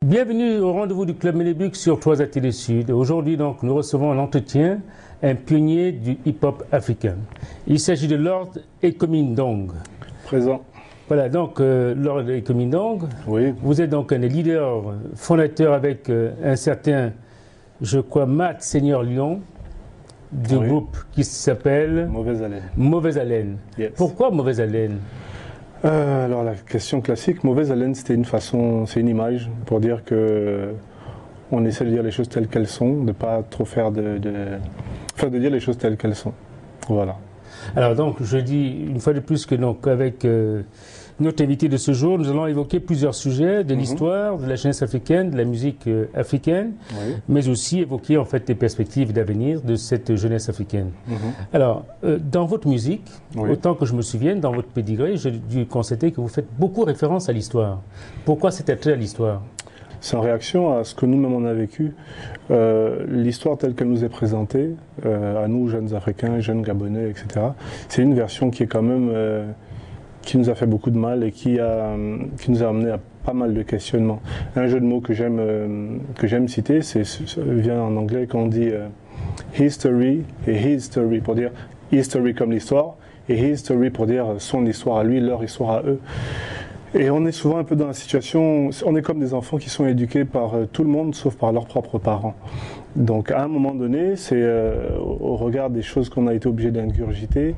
Bienvenue au rendez-vous du Club Mélébuk sur 3 Télé Sud. Aujourd'hui, donc, nous recevons en entretien un pionnier du hip-hop africain. Il s'agit de Lord Ekomindong. Présent. Voilà, donc, Lord Ekomindong, Oui. vous êtes donc un des leaders fondateurs avec un certain, je crois, Matt Seigneur Lyon, du groupe qui s'appelle Mauvaise Haleine. Mauvaise Haleine. Yes. Pourquoi Mauvaise Haleine? Alors la question classique, Mauvaise Haleine, c'était une façon, c'est une image pour dire que on essaie de dire les choses telles qu'elles sont, de pas trop faire de dire les choses telles qu'elles sont. Voilà. Alors donc, je dis une fois de plus que donc avec notre invité de ce jour, nous allons évoquer plusieurs sujets de l'histoire, de la jeunesse africaine, de la musique africaine, mais aussi évoquer en fait les perspectives d'avenir de cette jeunesse africaine. Alors, dans votre musique, autant que je me souvienne, dans votre pédigré, j'ai dû constater que vous faites beaucoup référence à l'histoire. Pourquoi cet attrait à l'histoire? C'est en réaction à ce que nous-mêmes on a vécu. L'histoire telle qu'elle nous est présentée, à nous, jeunes Africains, jeunes Gabonais, etc., c'est une version qui est quand même... qui nous a fait beaucoup de mal et qui nous a amené à pas mal de questionnements. Un jeu de mots que j'aime citer, vient en anglais quand on dit history et history, pour dire history comme l'histoire, et history pour dire son histoire à lui, leur histoire à eux. Et on est souvent un peu dans la situation, on est comme des enfants qui sont éduqués par tout le monde sauf par leurs propres parents. Donc à un moment donné, c'est au regard des choses qu'on a été obligé d'ingurgiter,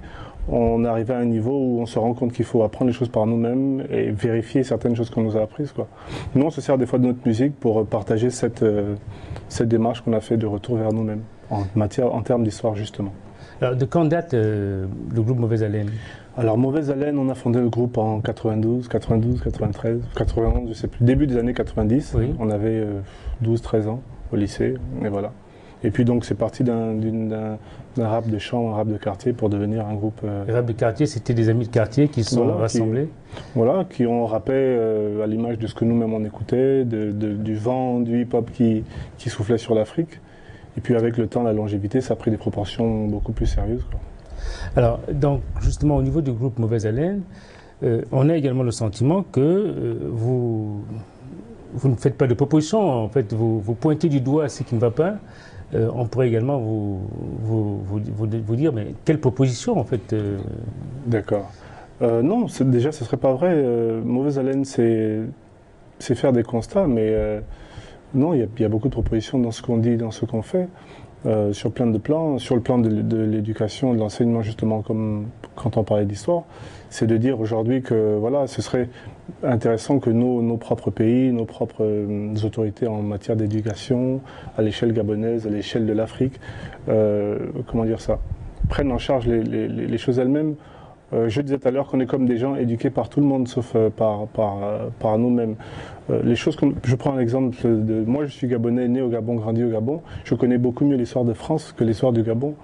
on arrive à un niveau où on se rend compte qu'il faut apprendre les choses par nous-mêmes et vérifier certaines choses qu'on nous a apprises, quoi. Nous, on se sert des fois de notre musique pour partager cette démarche qu'on a fait de retour vers nous-mêmes, en termes d'histoire, justement. Alors, de quand date le groupe Mauvaise Haleine? Alors, Mauvaise Haleine, on a fondé le groupe en 92, 93, 91, je sais plus, début des années 90. Oui. On avait 12-13 ans au lycée, et voilà. Et puis donc c'est parti d'un rap de chambre, un rap de quartier pour devenir un groupe... Les rap de quartier, c'était des amis de quartier qui se sont rassemblés? Qui ont rappé à l'image de ce que nous-mêmes on écoutait, du vent, du hip-hop qui soufflait sur l'Afrique. Et puis avec le temps, la longévité, ça a pris des proportions beaucoup plus sérieuses, quoi. Alors, donc justement au niveau du groupe Mauvaise Haleine, on a également le sentiment que vous ne faites pas de propositions, en fait, vous pointez du doigt ce qui ne va pas. On pourrait également vous dire, mais quelle proposition en fait D'accord. Non, déjà ce serait pas vrai. Mauvaise Haleine, c'est faire des constats, mais non, il y a beaucoup de propositions dans ce qu'on dit, dans ce qu'on fait, sur plein de plans, sur le plan de l'éducation, de l'enseignement justement, comme quand on parlait d'histoire. C'est de dire aujourd'hui que voilà, ce serait intéressant que nos propres pays, nos propres autorités en matière d'éducation, à l'échelle gabonaise, à l'échelle de l'Afrique, comment dire ça, prennent en charge les choses elles-mêmes. Je disais tout à l'heure qu'on est comme des gens éduqués par tout le monde, sauf par nous-mêmes. Les choses je prends un exemple de... Moi, je suis gabonais, né au Gabon, grandi au Gabon. Je connais beaucoup mieux l'histoire de France que l'histoire du Gabon.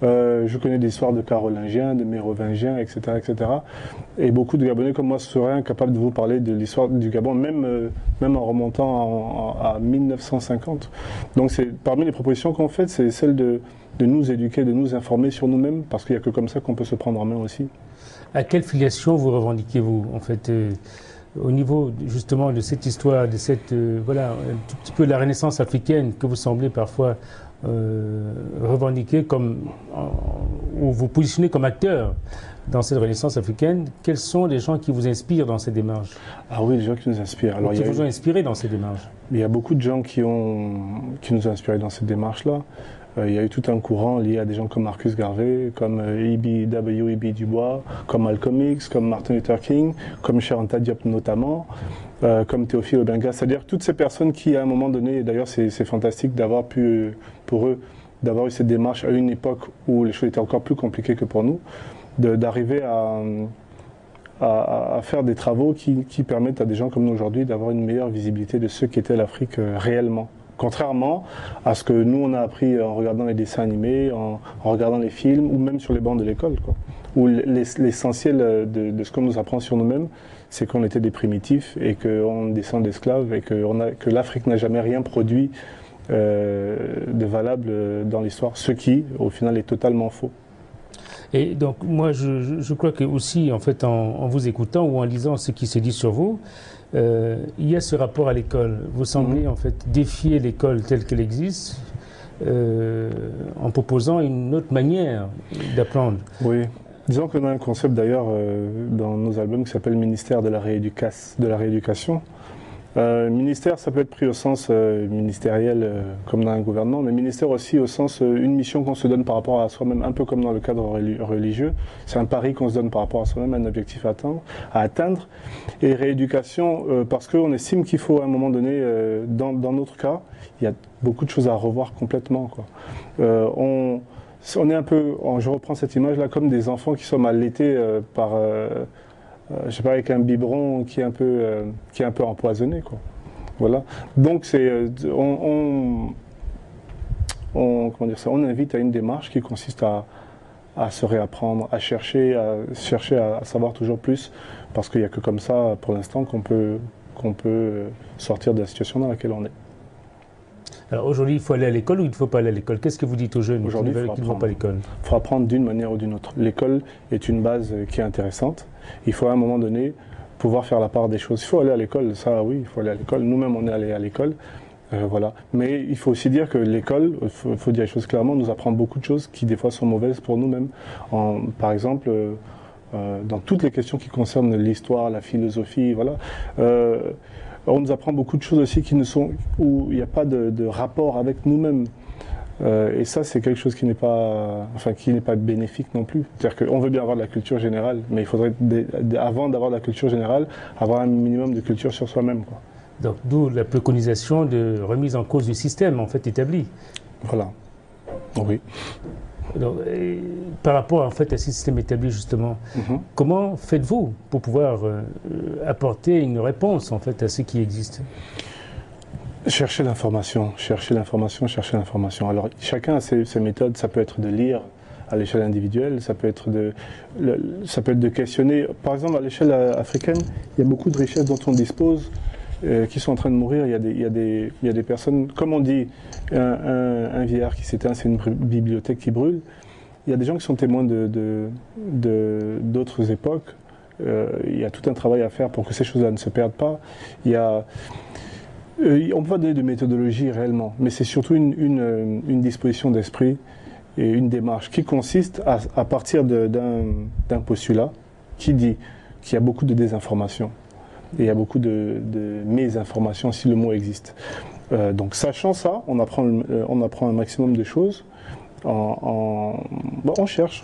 Je connais des histoires de Carolingiens, de Mérovingiens, etc., etc. Et beaucoup de Gabonais comme moi seraient incapables de vous parler de l'histoire du Gabon, même en remontant à 1950. Donc, parmi les propositions qu'on fait, c'est celle de nous éduquer, de nous informer sur nous-mêmes, parce qu'il n'y a que comme ça qu'on peut se prendre en main aussi. À quelle filiation vous revendiquez-vous, en fait, au niveau justement de cette histoire, de cette, voilà, un tout petit peu de la Renaissance africaine que vous semblez parfois revendiquer ou vous positionnez comme acteur dans cette Renaissance africaine? Quels sont les gens qui vous inspirent dans ces démarches? Ah oui, les gens qui nous inspirent. Alors, qui vous ont inspiré dans ces démarches? Il y a beaucoup de gens qui nous ont inspirés dans cette démarche-là. Il y a eu tout un courant lié à des gens comme Marcus Garvey, comme W.E.B. Du Bois, comme Malcolm X, comme Martin Luther King, comme Cheikh Anta Diop notamment, comme Théophile Obenga. C'est-à-dire toutes ces personnes qui, à un moment donné, et d'ailleurs c'est fantastique d'avoir pu, pour eux, d'avoir eu cette démarche à une époque où les choses étaient encore plus compliquées que pour nous, d'arriver à faire des travaux qui permettent à des gens comme nous aujourd'hui d'avoir une meilleure visibilité de ce qu'était l'Afrique réellement. Contrairement à ce que nous on a appris en regardant les dessins animés, en regardant les films ou même sur les bancs de l'école, quoi. Où l'essentiel de ce qu'on nous apprend sur nous-mêmes, c'est qu'on était des primitifs et qu'on descend d'esclaves et que l'Afrique n'a jamais rien produit de valable dans l'histoire, ce qui au final est totalement faux. Et donc, moi, je crois que aussi, en fait, en vous écoutant ou en lisant ce qui se dit sur vous, il y a ce rapport à l'école. Vous semblez, en fait, défier l'école telle qu'elle existe en proposant une autre manière d'apprendre. Oui. Disons qu'on a un concept d'ailleurs dans nos albums qui s'appelle ministère de la rééducation. Ministère, ça peut être pris au sens ministériel comme dans un gouvernement, mais ministère aussi au sens une mission qu'on se donne par rapport à soi-même, un peu comme dans le cadre religieux. C'est un pari qu'on se donne par rapport à soi-même, un objectif à atteindre. Et rééducation, parce qu'on estime qu'il faut à un moment donné, dans notre cas, il y a beaucoup de choses à revoir complètement, quoi. On est un peu, je reprends cette image-là, comme des enfants qui sont allaités par... je sais pas, avec un biberon qui est un peu empoisonné, quoi. Voilà. Donc comment dire ça, on invite à une démarche qui consiste à se réapprendre, à chercher à savoir toujours plus, parce qu'il n'y a que comme ça, pour l'instant, qu'on peut sortir de la situation dans laquelle on est. Alors aujourd'hui, il faut aller à l'école ou il ne faut pas aller à l'école? Qu'est-ce que vous dites aux jeunes qui ne vont pas à l'école? Il faut apprendre d'une manière ou d'une autre. L'école est une base qui est intéressante. Il faut à un moment donné pouvoir faire la part des choses. Il faut aller à l'école, ça oui, il faut aller à l'école. Nous-mêmes, on est allé à l'école. Voilà. Mais il faut aussi dire que l'école, il faut dire les choses clairement, nous apprend beaucoup de choses qui des fois sont mauvaises pour nous-mêmes. Par exemple, dans toutes les questions qui concernent l'histoire, la philosophie, voilà. On nous apprend beaucoup de choses aussi où il n'y a pas de rapport avec nous-mêmes. Et ça, c'est quelque chose qui n'est pas bénéfique non plus. C'est-à-dire qu'on veut bien avoir de la culture générale, mais il faudrait, avant d'avoir de la culture générale, avoir un minimum de culture sur soi-même, quoi. Donc, d'où la préconisation de remise en cause du système, en fait, établi. Voilà. Oui. Donc, par rapport en fait à ce système établi justement, comment faites-vous pour pouvoir apporter une réponse en fait à ce qui existe? Chercher l'information. Alors chacun a ses méthodes. Ça peut être de lire à l'échelle individuelle, ça peut être de questionner. Par exemple, à l'échelle africaine, il y a beaucoup de richesses dont on dispose qui sont en train de mourir. Il y a des personnes, comme on dit, un vieillard qui s'éteint, c'est une bibliothèque qui brûle. Il y a des gens qui sont témoins d'autres époques. Il y a tout un travail à faire pour que ces choses-là ne se perdent pas. On peut pas donner de méthodologie réellement, mais c'est surtout une disposition d'esprit et une démarche qui consiste à partir d'un postulat qui dit qu'il y a beaucoup de désinformation. Et il y a beaucoup de mésinformation, si le mot existe. Donc, sachant ça, on apprend un maximum de choses. On cherche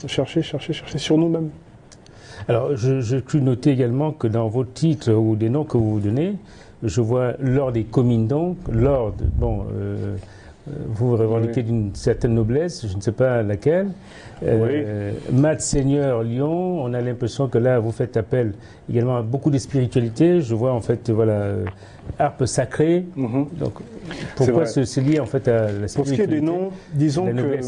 sur nous-mêmes. Alors, je cru noter également que dans vos titres ou des noms que vous vous donnez, je vois Lord et Comindon. Lord, bon, vous revendiquez d'une certaine noblesse, je ne sais pas laquelle. Oui. Mat Seigneur Lyon, on a l'impression que là, vous faites appel également à beaucoup de spiritualité. Je vois en fait, voilà, harpe sacrée. Donc, pourquoi se lier en fait à la spiritualité? Pour ce qui est des noms, disons que...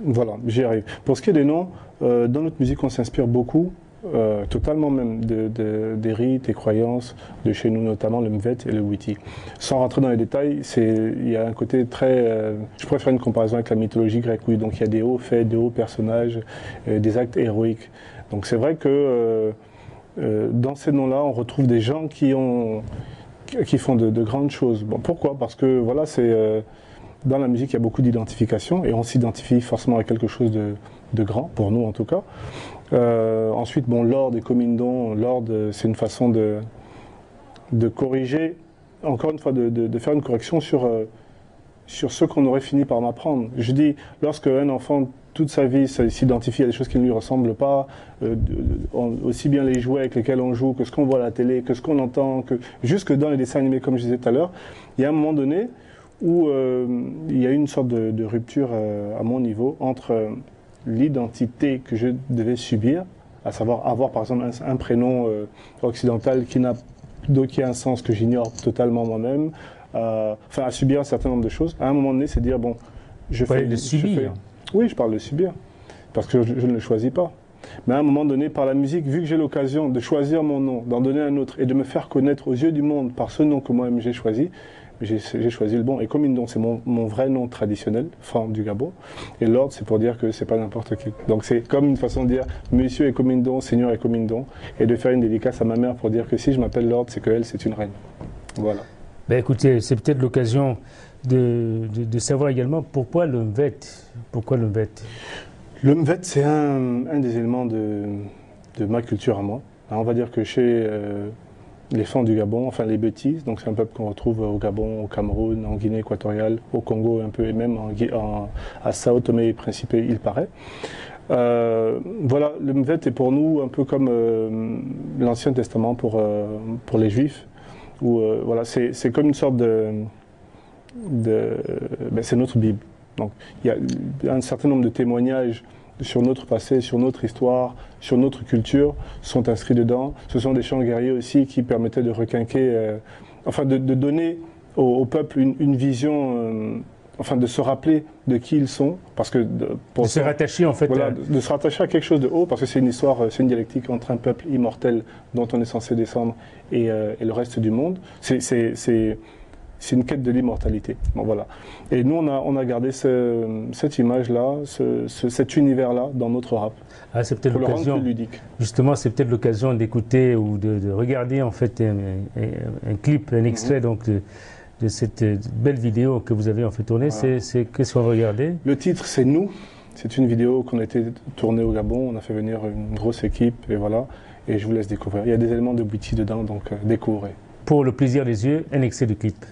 Voilà, j'y arrive. Pour ce qui est des noms, dans notre musique, on s'inspire beaucoup, totalement même, des rites et croyances de chez nous, notamment le Mvet et le Witi. Sans rentrer dans les détails, il y a un côté très... je pourrais faire une comparaison avec la mythologie grecque, oui. Donc il y a des hauts faits, des hauts personnages, des actes héroïques. Donc c'est vrai que dans ces noms-là, on retrouve des gens qui font de grandes choses. Bon, pourquoi? Parce que voilà, dans la musique, il y a beaucoup d'identification et on s'identifie forcément à quelque chose de grand, pour nous en tout cas. Ensuite, bon, Lord et Comindon, Lord, c'est une façon de corriger, encore une fois, de faire une correction sur ce qu'on aurait fini par m'apprendre. Je dis, lorsque un enfant, toute sa vie, s'identifie à des choses qui ne lui ressemblent pas, aussi bien les jouets avec lesquels on joue, que ce qu'on voit à la télé, que ce qu'on entend, jusque dans les dessins animés, comme je disais tout à l'heure, il y a un moment donné où il y a eu une sorte de rupture à mon niveau entre l'identité que je devais subir, à savoir avoir par exemple un prénom occidental qui a un sens que j'ignore totalement moi-même, à subir un certain nombre de choses. À un moment donné, c'est dire, bon, je fais... de subir. Oui, je parle de subir, parce que je ne le choisis pas. Mais à un moment donné, par la musique, vu que j'ai l'occasion de choisir mon nom, d'en donner un autre, et de me faire connaître aux yeux du monde par ce nom que moi-même j'ai choisi, j'ai choisi le bon. Et Komindon, c'est mon vrai nom traditionnel, forme du Gabon. Et Lord, c'est pour dire que c'est pas n'importe qui. Donc c'est comme une façon de dire Monsieur est Komindon, Seigneur est Komindon, et de faire une dédicace à ma mère pour dire que si je m'appelle Lord, c'est qu'elle, c'est une reine. Voilà. Ben écoutez, c'est peut-être l'occasion de savoir également pourquoi le Mvet. Pourquoi le Mvet? Le Mvet, c'est un des éléments de ma culture à moi. Alors, on va dire que chez les Fans du Gabon, enfin les Bétis, donc c'est un peuple qu'on retrouve au Gabon, au Cameroun, en Guinée équatoriale, au Congo un peu, et même à Sao Tomé et Principe, il paraît. Voilà, le Mvet est pour nous un peu comme l'Ancien Testament pour les Juifs, où voilà, c'est comme une sorte c'est notre Bible. Donc il y a un certain nombre de témoignages sur notre passé, sur notre histoire, sur notre culture, sont inscrits dedans. Ce sont des chants guerriers aussi qui permettaient de requinquer, enfin de donner au peuple une vision, enfin de se rappeler de qui ils sont, parce que pour se rattacher en fait, voilà, de se rattacher à quelque chose de haut, parce que c'est une histoire, c'est une dialectique entre un peuple immortel dont on est censé descendre et le reste du monde. C'est une quête de l'immortalité. Bon, voilà. Et nous, on a gardé cette image-là, cet univers-là dans notre rap. Ah, c'est peut-être l'occasion. Justement, c'est peut-être l'occasion d'écouter ou de regarder en fait un clip, un extrait donc de cette belle vidéo que vous avez en fait tournée. Voilà. Qu'est-ce qu'on va regarder? Le titre, c'est Nous. C'est une vidéo qu'on a été tournée au Gabon. On a fait venir une grosse équipe et voilà. Et je vous laisse découvrir. Il y a des éléments de Bouiti dedans, donc découvrez. Pour le plaisir des yeux, un extrait de clip.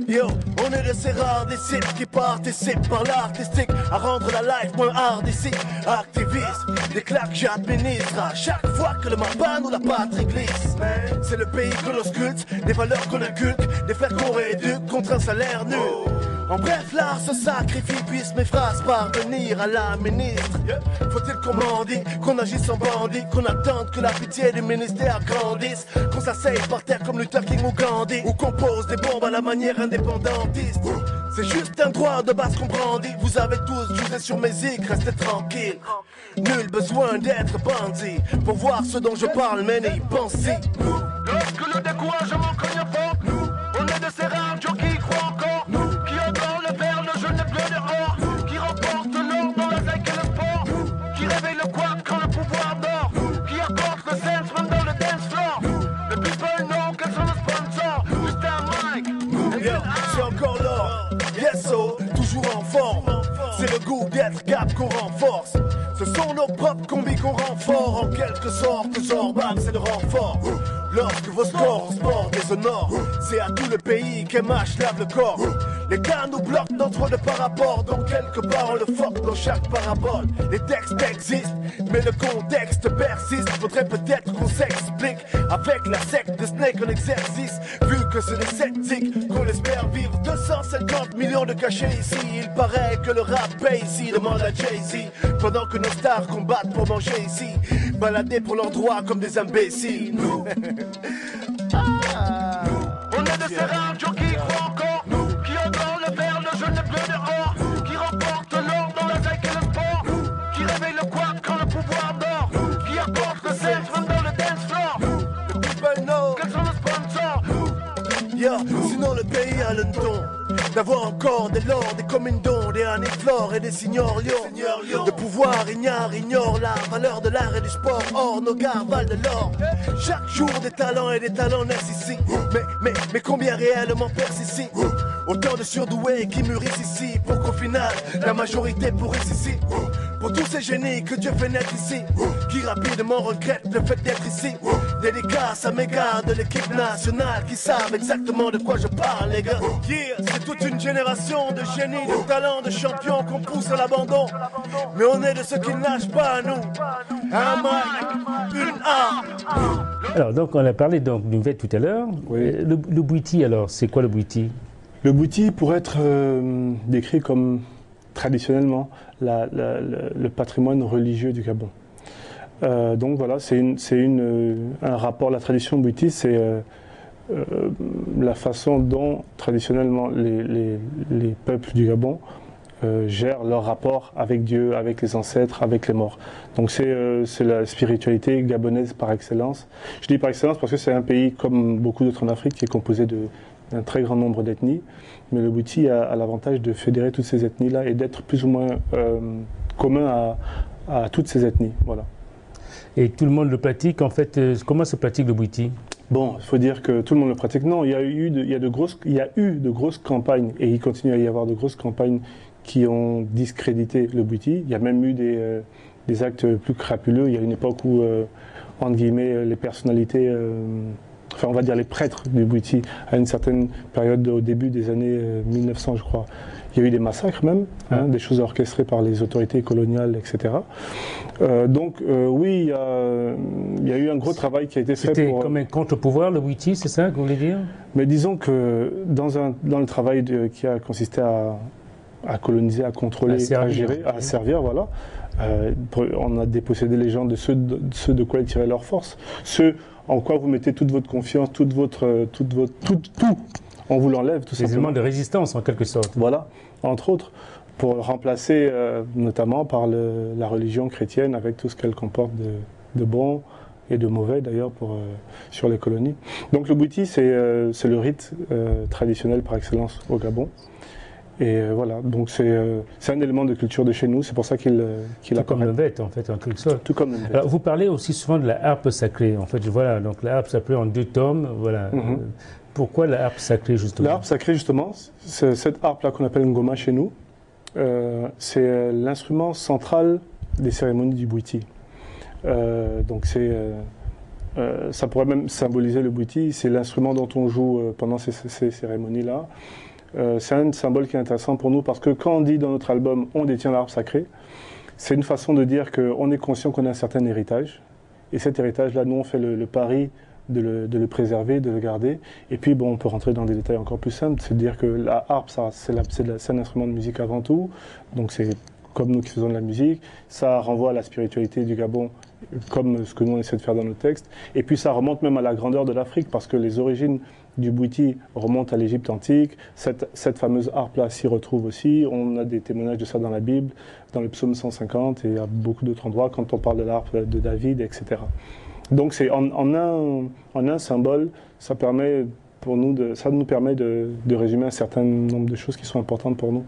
Yo, on est de ces rares disciples qui participent par l'artistique à rendre la life moins hard ici. Activiste, des claques j'administre à chaque fois que le mapan ou la patrie glisse. C'est le pays que l'on sculpte, des valeurs qu'on inculque, des frères qu'on rééduque contre un salaire nul. En bref, l'art se sacrifie, puisse mes phrases parvenir à la ministre. Faut-il qu'on mendie, qu'on agisse en bandit, qu'on attende que la pitié du ministère grandisse, qu'on s'asseye par terre comme Luther King ou Gandhi, ou qu'on pose des bombes à la manière indépendantiste. C'est juste un droit de base qu'on brandit. Vous avez tous jugé sur mes zics, restez tranquille. Nul besoin d'être bandit pour voir ce dont je parle, mais n'y pensez. Lorsque le découragement cogne fort, on est de ces rares qui croient encore, qui endort le verre, le jeune et bleu dehors, qui remporte l'or dans la zec et le sport, qui réveille le quad quand le pouvoir dort, qui apporte le sense même dans le dance floor. Le people know quels sont nos sponsors. Juste un mic, c'est encore l'or. Yes, so, toujours en forme. C'est le goût d'être cap qu'on renforce. Ce sont nos propres combis qu'on rend fort. En quelque sorte, Zorban, c'est le renfort. Lorsque vos scores en sport déshonorent, c'est à tout le pays qu'MH lave le corps. Les gars nous bloquent dans trop de par-rapport, donc quelque part on le force dans chaque parabole. Les textes existent, mais le contexte persiste. Faudrait peut-être qu'on s'explique avec la secte de Snake en exercice. Vu que c'est des sceptiques qu'on espère vivre 250 millions de cachets ici. Il paraît que le rap paye ici, demande à Jay-Z. Pendant que nos stars combattent pour manger ici, baladés pour leurs droits comme des imbéciles. On est de ces rares qui croient encore, qui endort le verre, le jeune et bleu dehors, qui remporte l'or dans la zec et le sport, qui réveille le quad quand le pouvoir dort, qui apporte le sense même dans le dance floor. Le people know quels sont nos sponsors. Sinon le pays a le ton d'avoir encore des lords, des comindons, des aniflores et des signors lions. De pouvoir ignore la valeur de l'art et du sport. Or nos gars valent de l'or. Chaque jour des talents et des talents naissent ici. Mais combien réellement percent ici? Autant de surdoués qui mûrissent ici, pour qu'au final la majorité pourrisse ici. Pour tous ces génies que Dieu fait naître ici, qui rapidement regrettent le fait d'être ici. Dédicace à mes gars de l'équipe nationale qui savent exactement de quoi je parle, les gars. C'est toute une génération de génies, de talents, de champions qu'on pousse à l'abandon. Mais on est de ceux qui ne lâchent pas à nous. Un mic, une arme. Alors, donc, on a parlé donc du Mvet tout à l'heure. Oui. Le Bouiti, alors, c'est quoi le Bouiti? Le Bouiti pourrait être décrit comme traditionnellement le patrimoine religieux du Gabon. Donc voilà, c'est un rapport. La tradition bouiti, c'est la façon dont traditionnellement les peuples du Gabon gèrent leur rapport avec Dieu, avec les ancêtres, avec les morts. Donc c'est la spiritualité gabonaise par excellence. Je dis par excellence parce que c'est un pays, comme beaucoup d'autres en Afrique, qui est composé d'un très grand nombre d'ethnies. Mais le Bouti a l'avantage de fédérer toutes ces ethnies-là et d'être plus ou moins commun à toutes ces ethnies. Voilà. Et tout le monde le pratique, en fait. Comment se pratique le Bouti? Bon, il faut dire que tout le monde le pratique. Non, il y a eu de grosses campagnes, et il continue à y avoir de grosses campagnes qui ont discrédité le Bouti. Il y a même eu des actes plus crapuleux. Il y a une époque où, entre guillemets, les personnalités, enfin on va dire les prêtres du Bouti, à une certaine période au début des années 1900, je crois, il y a eu des massacres même, des choses orchestrées par les autorités coloniales, etc. Donc oui, il y a eu un gros travail qui a été fait pour... C'était comme un contre-pouvoir, le Bouti, c'est ça que vous voulez dire? Mais disons que dans le travail qui a consisté à coloniser, à contrôler, à gérer, à servir, voilà, on a dépossédé les gens de ceux de quoi ils tiraient leur force, ceux en quoi vous mettez toute votre confiance, tout, on vous l'enlève tout simplement. Des éléments de résistance en quelque sorte. Voilà, entre autres, pour le remplacer notamment par la religion chrétienne avec tout ce qu'elle comporte de bon et de mauvais d'ailleurs sur les colonies. Donc le Bouti, c'est le rite traditionnel par excellence au Gabon. Et voilà, donc c'est un élément de culture de chez nous, c'est pour ça qu'il Tout comme le Mvet, en fait, en quelque sorte. Tout comme le Mvet. Alors, vous parlez aussi souvent de la harpe sacrée, en fait, voilà, donc la harpe sacrée en 2 tomes, voilà. Pourquoi la harpe sacrée, justement? La harpe sacrée, justement, c'est cette harpe-là qu'on appelle ngoma chez nous, c'est l'instrument central des cérémonies du Bouiti. Donc ça pourrait même symboliser le Bouiti, c'est l'instrument dont on joue pendant ces cérémonies-là. C'est un symbole qui est intéressant pour nous parce que quand on dit dans notre album « on détient l'arbre sacré », c'est une façon de dire qu'on est conscient qu'on a un certain héritage. Et cet héritage-là, nous, on fait le pari de le préserver, de le garder. Et puis, bon, on peut rentrer dans des détails encore plus simples, c'est de dire que la harpe, c'est un instrument de musique avant tout. Donc, c'est comme nous qui faisons de la musique. Ça renvoie à la spiritualité du Gabon, comme ce que nous, on essaie de faire dans nos textes. Et puis, ça remonte même à la grandeur de l'Afrique parce que les origines du Bouiti remonte à l'Égypte antique. Cette fameuse harpe-là s'y retrouve aussi. On a des témoignages de ça dans la Bible, dans le psaume 150 et à beaucoup d'autres endroits quand on parle de l'harpe de David, etc. Donc c'est en un symbole, ça nous permet de résumer un certain nombre de choses qui sont importantes pour nous.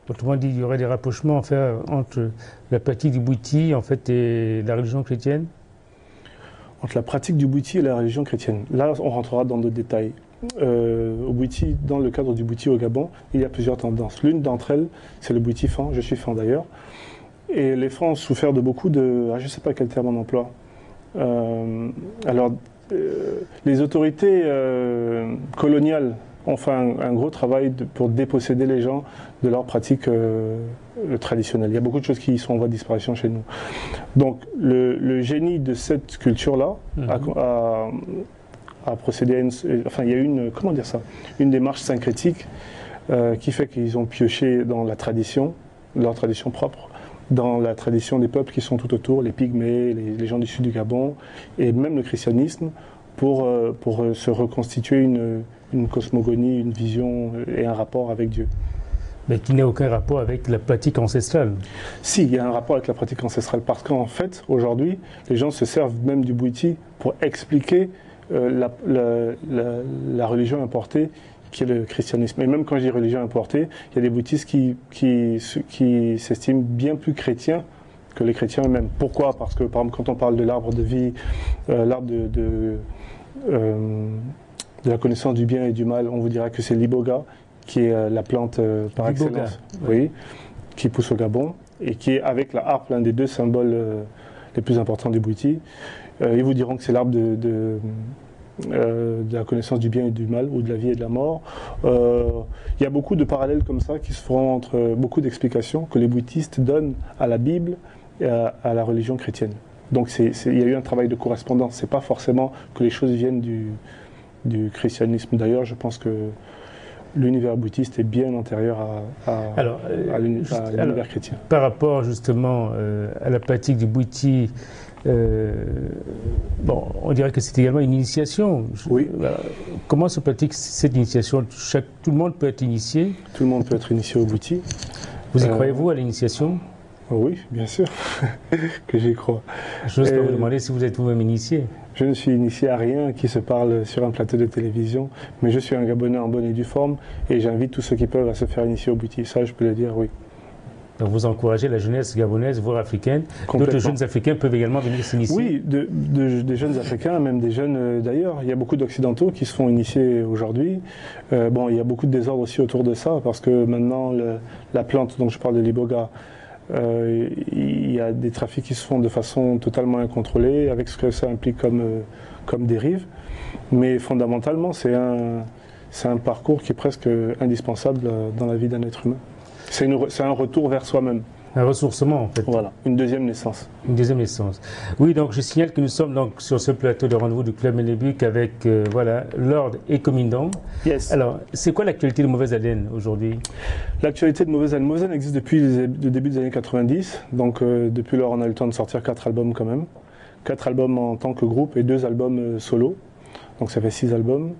Autrement dit, il y aurait des rapprochements en fait, entre la pratique du Bouiti en fait, et la religion chrétienne? Entre la pratique du Bouiti et la religion chrétienne. Là, on rentrera dans d'autres détails. Au Bouiti, dans le cadre du Bouiti au Gabon, il y a plusieurs tendances. L'une d'entre elles, c'est le Bouiti fan, je suis fan d'ailleurs. Et les fans ont souffert de beaucoup de... je ne sais pas quel terme on emploie. Les autorités coloniales ont fait un gros travail pour déposséder les gens de leurs pratiques traditionnelles. Il y a beaucoup de choses qui sont en voie de disparition chez nous. Donc le génie de cette culture-là a procédé à il y a eu une démarche syncrétique qui fait qu'ils ont pioché dans la tradition, leur tradition propre, dans la tradition des peuples qui sont tout autour, les Pygmées, les gens du sud du Gabon, et même le christianisme, pour se reconstituer une cosmogonie, une vision et un rapport avec Dieu. Mais qui n'a aucun rapport avec la pratique ancestrale. Si, il y a un rapport avec la pratique ancestrale, parce qu'en fait, aujourd'hui, les gens se servent même du Bouiti pour expliquer la religion importée qui est le christianisme. Et même quand je dis religion importée, il y a des bouddhistes qui s'estiment bien plus chrétiens que les chrétiens eux-mêmes. Pourquoi? Parce que, par exemple, quand on parle de l'arbre de vie, l'arbre de la connaissance du bien et du mal, on vous dira que c'est l'iboga, qui est la plante par excellence, oui, qui pousse au Gabon, et qui est, avec la harpe, l'un des 2 symboles les plus importants du Bouiti. Ils vous diront que c'est l'arbre de la connaissance du bien et du mal, ou de la vie et de la mort. Il y a beaucoup de parallèles comme ça qui se feront entre beaucoup d'explications que les bouddhistes donnent à la Bible et à la religion chrétienne. Donc il y a eu un travail de correspondance. C'est pas forcément que les choses viennent du christianisme. D'ailleurs, je pense que l'univers bouddhiste est bien antérieur à l'univers chrétien. Par rapport justement à la pratique du Bouiti Bon, on dirait que c'est également une initiation. Oui. Comment se pratique cette initiation? Tout le monde peut être initié? Tout le monde peut être initié au Bouti. Vous y croyez-vous à l'initiation? Oui, bien sûr que j'y crois. Je n'ose pas vous demander si vous êtes vous-même initié. Je ne suis initié à rien qui se parle sur un plateau de télévision, mais je suis un Gabonais en bonne et due forme et j'invite tous ceux qui peuvent à se faire initier au Bouti. Ça, je peux le dire, oui. Donc vous encouragez la jeunesse gabonaise, voire africaine. D'autres jeunes Africains peuvent également venir s'initier? Oui, des jeunes Africains, même des jeunes d'ailleurs. Il y a beaucoup d'Occidentaux qui se font initier aujourd'hui. Bon, il y a beaucoup de désordre aussi autour de ça, parce que maintenant, la plante dont je parle de l'iboga, il y a des trafics qui se font de façon totalement incontrôlée, avec ce que ça implique comme dérive. Mais fondamentalement, c'est un parcours qui est presque indispensable dans la vie d'un être humain. C'est un retour vers soi-même. Un ressourcement, en fait. Voilà, une deuxième naissance. Une deuxième naissance. Oui, donc je signale que nous sommes donc sur ce plateau de rendez-vous du Club Menebuc avec voilà, Lord et Comindong. Yes. Alors, c'est quoi l'actualité de Mauvaise Haleine aujourd'hui? L'actualité de Mauvaise Haleine. Mauvaise Haleine existe depuis le début des années 90. Donc depuis lors, on a eu le temps de sortir 4 albums quand même. 4 albums en tant que groupe et 2 albums solo. Donc ça fait 6 albums.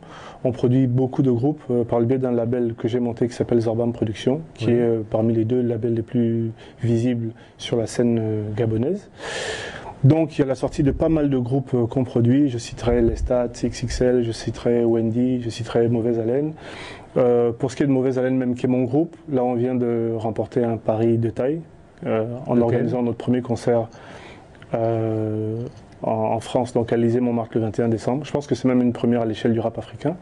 On produit beaucoup de groupes par le biais d'un label que j'ai monté qui s'appelle Zorbam Productions, qui est parmi les 2 labels les plus visibles sur la scène gabonaise. Donc il y a la sortie de pas mal de groupes qu'on produit. Je citerai Lestat, XXL, je citerai Wendy, je citerai Mauvaise Haleine. Pour ce qui est de Mauvaise Haleine même, qui est mon groupe, là on vient de remporter un pari de taille en organisant notre premier concert en France, donc à l'Élysée-Montmartre le 21 décembre. Je pense que c'est même une première à l'échelle du rap africain.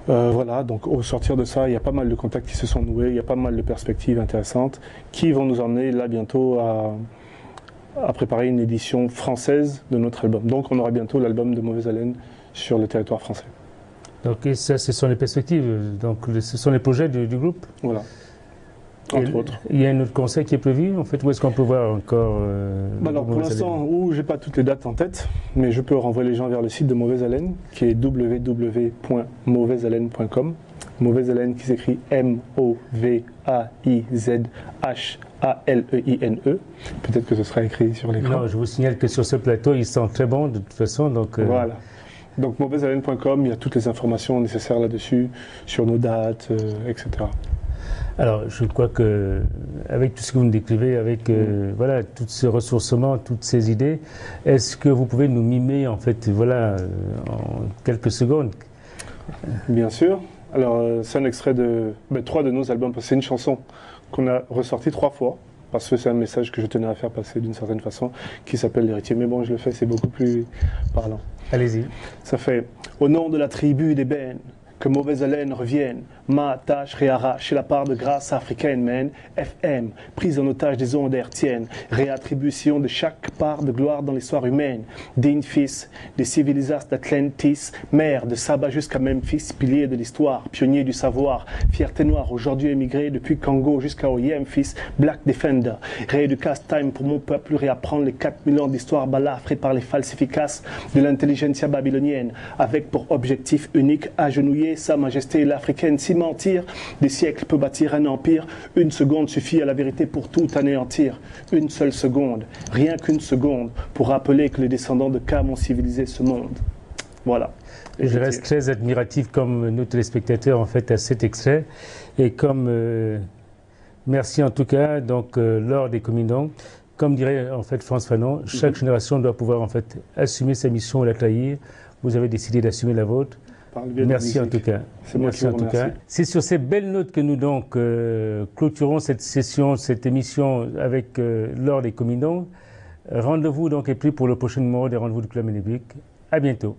Voilà, donc au sortir de ça, il y a pas mal de contacts qui se sont noués, il y a pas mal de perspectives intéressantes qui vont nous emmener là bientôt à préparer une édition française de notre album. Donc on aura bientôt l'album de Mauvaise Haleine sur le territoire français. Donc ça, ce sont les perspectives, donc ce sont les projets du groupe? Voilà. Entre autres. Il y a un autre concert qui est prévu, en fait, où est-ce qu'on peut voir encore alors pour l'instant, j'ai pas toutes les dates en tête, mais je peux renvoyer les gens vers le site de Mauvaise Haleine, qui est www.mauvaisehaleine.com. Mauvaise Haleine qui s'écrit MOVAIZHALEINE. Peut-être que ce sera écrit sur l'écran. Non, je vous signale que sur ce plateau, ils sont très bons de toute façon. Donc, voilà. Donc mauvaisehaleine.com, il y a toutes les informations nécessaires là-dessus, sur nos dates, etc. Alors, je crois que avec tout ce que vous nous décrivez, avec voilà, tout ce ressourcement, toutes ces idées, est-ce que vous pouvez nous mimer, en fait, voilà, en quelques secondes? Bien sûr. Alors, c'est un extrait de 3 de nos albums, parce que c'est une chanson qu'on a ressortie 3 fois, parce que c'est un message que je tenais à faire passer d'une certaine façon, qui s'appelle L'Héritier. Mais bon, je le fais, c'est beaucoup plus parlant. Allez-y. Ça fait « Au nom de la tribu des Bennes, que Mauvaise Haleine revienne, ma tâche réarrache la part de grâce africaine, man. FM, prise en otage des ondes hertziennes, réattribution de chaque part de gloire dans l'histoire humaine. Digne fils des civilisateurs d'Atlantis, mère de Saba jusqu'à Memphis, pilier de l'histoire, pionnier du savoir, fierté noire, aujourd'hui émigré depuis Congo jusqu'à Memphis, Black Defender, rééducace time pour mon peuple, réapprendre les 4000 ans d'histoire balafrée par les falsificaces de l'intelligentsia babylonienne, avec pour objectif unique agenouiller Sa Majesté l'Africaine. Si mentir, des siècles peut bâtir un empire, une seconde suffit à la vérité pour tout anéantir. Une seule seconde, rien qu'une seconde, pour rappeler que les descendants de Cam ont civilisé ce monde. Voilà. Je reste très admiratif comme nos téléspectateurs en fait à cet extrait et comme merci en tout cas donc Lord et Comindong. Comme dirait en fait France Fanon, chaque génération doit pouvoir en fait assumer sa mission et la trahir. Vous avez décidé d'assumer la vôtre. Merci en tout cas. Merci en tout cas. C'est sur ces belles notes que nous donc clôturons cette session, cette émission avec Lord et Comindong. Rendez-vous donc est pris pour le prochain numéro des Rendez-vous du Club Menebuc. À bientôt.